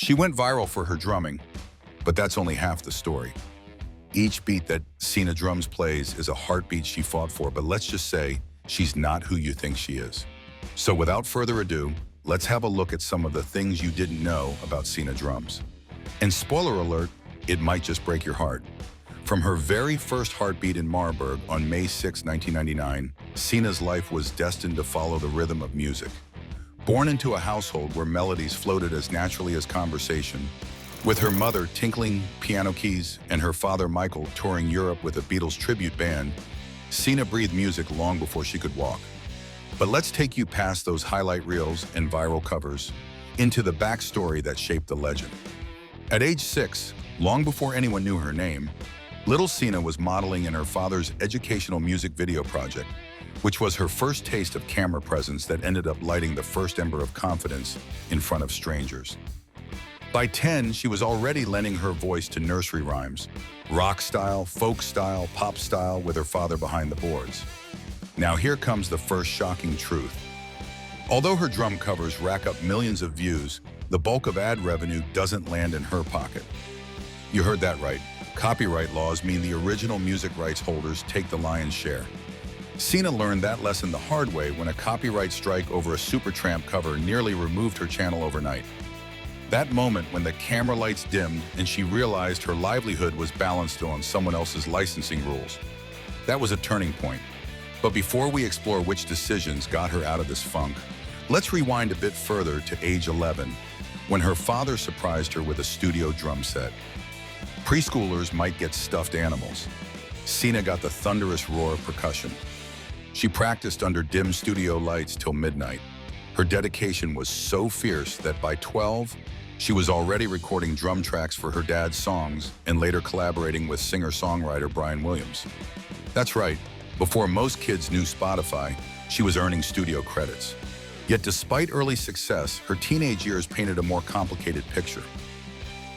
She went viral for her drumming, but that's only half the story. Each beat that Sina Drums plays is a heartbeat she fought for, but let's just say she's not who you think she is. So without further ado, let's have a look at some of the things you didn't know about Sina Drums. And spoiler alert, it might just break your heart. From her very first heartbeat in Marburg on May 6, 1999, Sina's life was destined to follow the rhythm of music. Born into a household where melodies floated as naturally as conversation, with her mother tinkling piano keys and her father Michael touring Europe with a Beatles tribute band, Sina breathed music long before she could walk. But let's take you past those highlight reels and viral covers into the backstory that shaped the legend. At age 6, long before anyone knew her name, little Sina was modeling in her father's educational music video project, which was her first taste of camera presence that ended up lighting the first ember of confidence in front of strangers. By 10, she was already lending her voice to nursery rhymes, rock style, folk style, pop style, with her father behind the boards. Now here comes the first shocking truth. Although her drum covers rack up millions of views, the bulk of ad revenue doesn't land in her pocket. You heard that right. Copyright laws mean the original music rights holders take the lion's share. Sina learned that lesson the hard way when a copyright strike over a Supertramp cover nearly removed her channel overnight. That moment when the camera lights dimmed and she realized her livelihood was balanced on someone else's licensing rules. That was a turning point. But before we explore which decisions got her out of this funk, let's rewind a bit further to age 11, when her father surprised her with a studio drum set. Preschoolers might get stuffed animals. Sina got the thunderous roar of percussion. She practiced under dim studio lights till midnight. Her dedication was so fierce that by 12, she was already recording drum tracks for her dad's songs and later collaborating with singer-songwriter Brian Williams. That's right, before most kids knew Spotify, she was earning studio credits. Yet despite early success, her teenage years painted a more complicated picture.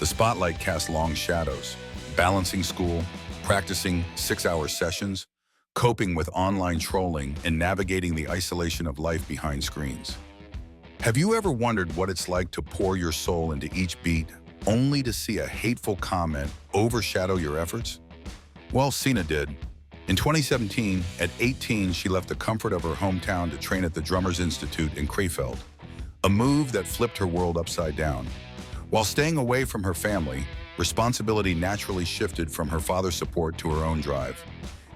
The spotlight cast long shadows, balancing school, practicing 6-hour sessions, coping with online trolling, and navigating the isolation of life behind screens. Have you ever wondered what it's like to pour your soul into each beat, only to see a hateful comment overshadow your efforts? Well, Sina did. In 2017, at 18, she left the comfort of her hometown to train at the Drummers Institute in Krefeld, a move that flipped her world upside down. While staying away from her family, responsibility naturally shifted from her father's support to her own drive.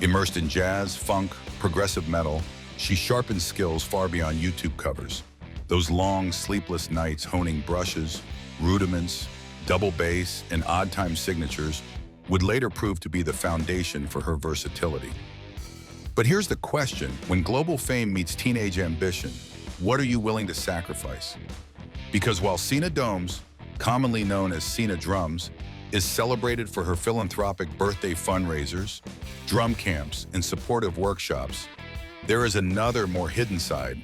Immersed in jazz, funk, progressive metal, she sharpened skills far beyond YouTube covers. Those long, sleepless nights honing brushes, rudiments, double bass, and odd-time signatures would later prove to be the foundation for her versatility. But here's the question: when global fame meets teenage ambition, what are you willing to sacrifice? Because while Sina Domes, commonly known as Sina Drums, is celebrated for her philanthropic birthday fundraisers, drum camps, and supportive workshops, there is another, more hidden side.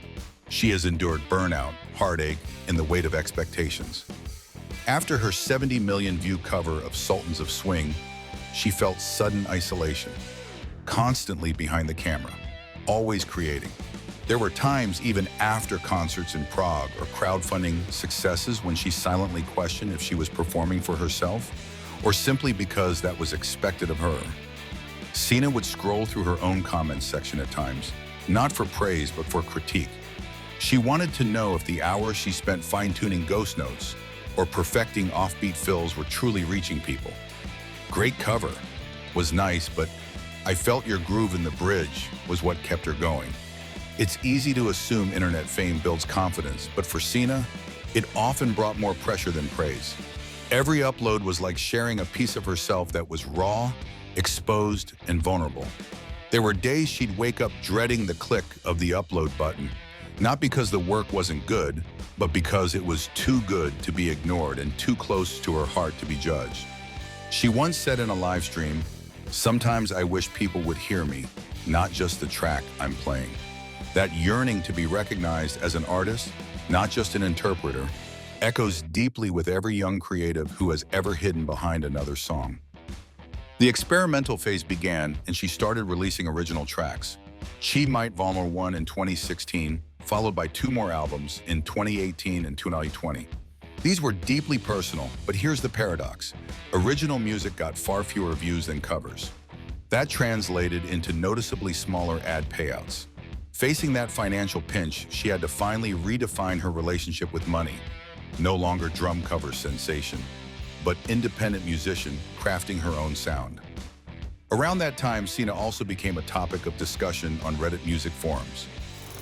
She has endured burnout, heartache, and the weight of expectations. After her 70 million view cover of Sultans of Swing, she felt sudden isolation, constantly behind the camera, always creating. There were times even after concerts in Prague or crowdfunding successes when she silently questioned if she was performing for herself or simply because that was expected of her. Sina would scroll through her own comments section at times, not for praise but for critique. She wanted to know if the hours she spent fine-tuning ghost notes or perfecting offbeat fills were truly reaching people. Great cover was nice, but I felt your groove in the bridge was what kept her going. It's easy to assume internet fame builds confidence, but for Sina, it often brought more pressure than praise. Every upload was like sharing a piece of herself that was raw, exposed, and vulnerable. There were days she'd wake up dreading the click of the upload button, not because the work wasn't good, but because it was too good to be ignored and too close to her heart to be judged. She once said in a live stream, "Sometimes I wish people would hear me, not just the track I'm playing." That yearning to be recognized as an artist, not just an interpreter, echoes deeply with every young creative who has ever hidden behind another song. The experimental phase began, and she started releasing original tracks. Chi Might Volume 1 in 2016, followed by 2 more albums in 2018 and 2020. These were deeply personal, but here's the paradox. Original music got far fewer views than covers. That translated into noticeably smaller ad payouts. Facing that financial pinch, she had to finally redefine her relationship with money. No longer drum cover sensation, but independent musician crafting her own sound. Around that time, Sina also became a topic of discussion on Reddit music forums.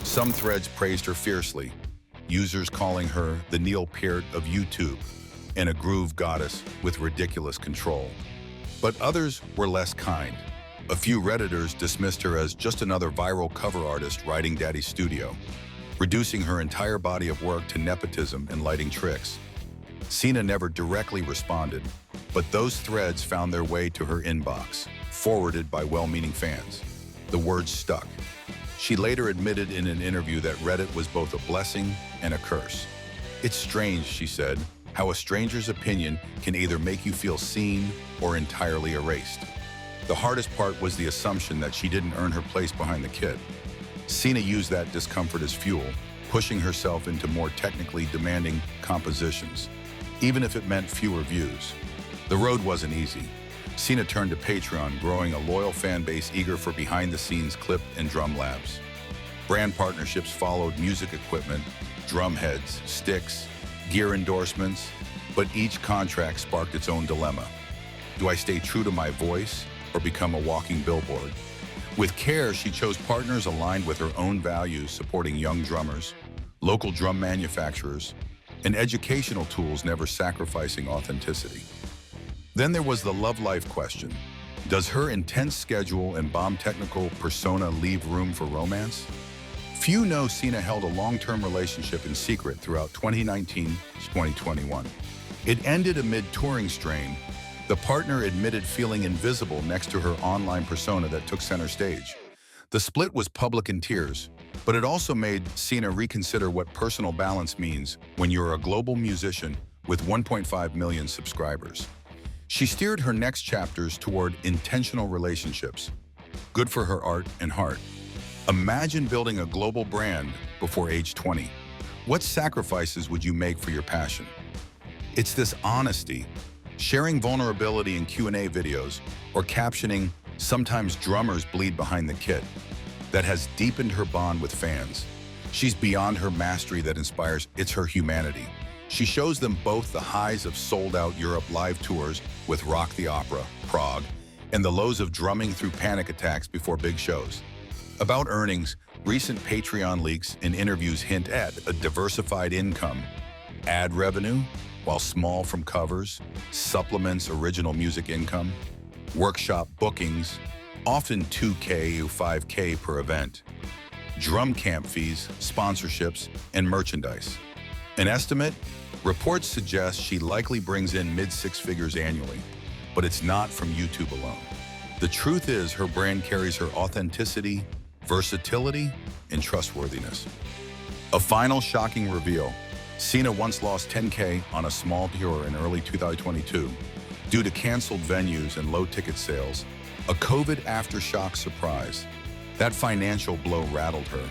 Some threads praised her fiercely, users calling her the Neil Peart of YouTube and a groove goddess with ridiculous control. But others were less kind. A few Redditors dismissed her as just another viral cover artist riding Daddy's studio, reducing her entire body of work to nepotism and lighting tricks. Sina never directly responded, but those threads found their way to her inbox, forwarded by well-meaning fans. The words stuck. She later admitted in an interview that Reddit was both a blessing and a curse. "It's strange," she said, "how a stranger's opinion can either make you feel seen or entirely erased." The hardest part was the assumption that she didn't earn her place behind the kit. Sina used that discomfort as fuel, pushing herself into more technically demanding compositions, even if it meant fewer views. The road wasn't easy. Sina turned to Patreon, growing a loyal fan base eager for behind-the-scenes clip and drum labs. Brand partnerships followed, music equipment, drum heads, sticks, gear endorsements, but each contract sparked its own dilemma. Do I stay true to my voice or become a walking billboard? With care, she chose partners aligned with her own values, supporting young drummers, local drum manufacturers, and educational tools, never sacrificing authenticity. Then there was the love life question. Does her intense schedule and bomb technical persona leave room for romance? Few know Sina held a long-term relationship in secret throughout 2019-2021. It ended amid touring strain. The partner admitted feeling invisible next to her online persona that took center stage. The split was public in tears, but it also made Sina reconsider what personal balance means when you're a global musician with 1.5 million subscribers. She steered her next chapters toward intentional relationships, good for her art and heart. Imagine building a global brand before age 20. What sacrifices would you make for your passion? It's this honesty, sharing vulnerability in Q&A videos, or captioning "sometimes drummers bleed behind the kit," that has deepened her bond with fans. She's beyond her mastery that inspires, it's her humanity. She shows them both the highs of sold-out Europe live tours with Rock the Opera, Prague, and the lows of drumming through panic attacks before big shows. About earnings, recent Patreon leaks and interviews hint at a diversified income. Ad revenue, while small from covers, supplements original music income. Workshop bookings, often $2K or $5K per event. Drum camp fees, sponsorships, and merchandise. An estimate? Reports suggest she likely brings in mid-six figures annually, but it's not from YouTube alone. The truth is, her brand carries her authenticity, versatility, and trustworthiness. A final shocking reveal. Sina once lost 10K on a small tour in early 2022 due to canceled venues and low ticket sales, a COVID aftershock surprise. That financial blow rattled her,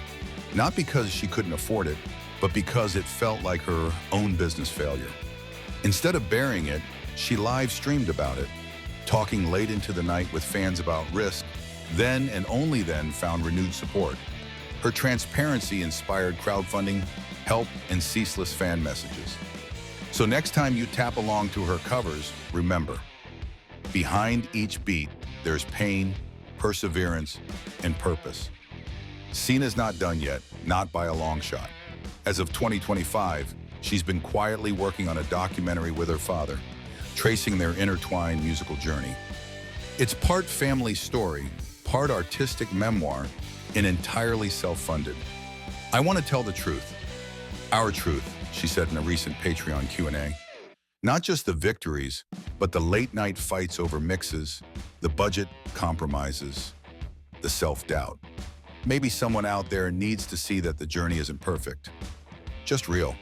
not because she couldn't afford it, but because it felt like her own business failure. Instead of burying it, she live streamed about it, talking late into the night with fans about risk, then and only then found renewed support. Her transparency inspired crowdfunding, help, and ceaseless fan messages. So next time you tap along to her covers, remember, behind each beat, there's pain, perseverance, and purpose. Sina's not done yet, not by a long shot. As of 2025, she's been quietly working on a documentary with her father, tracing their intertwined musical journey. It's part family story, part artistic memoir, and entirely self-funded. I want to tell the truth. Our truth, she said in a recent Patreon Q&A. Not just the victories, but the late-night fights over mixes, the budget compromises, the self-doubt. Maybe someone out there needs to see that the journey isn't perfect, just real.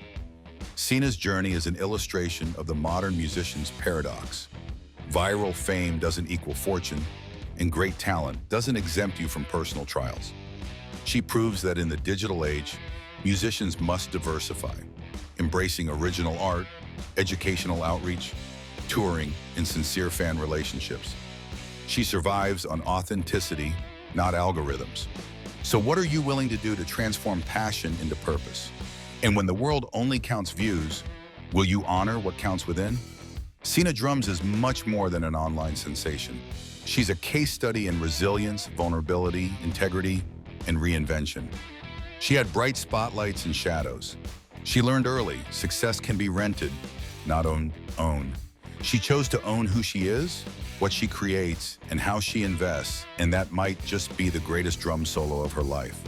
Sina's journey is an illustration of the modern musician's paradox. Viral fame doesn't equal fortune, and great talent doesn't exempt you from personal trials. She proves that in the digital age, musicians must diversify, embracing original art educational outreach, touring, and sincere fan relationships. She survives on authenticity, not algorithms. So what are you willing to do to transform passion into purpose? And when the world only counts views, will you honor what counts within? Sina Drums is much more than an online sensation. She's a case study in resilience, vulnerability, integrity, and reinvention. She had bright spotlights and shadows. She learned early, success can be rented, not owned. She chose to own who she is, what she creates, and how she invests, and that might just be the greatest drum solo of her life.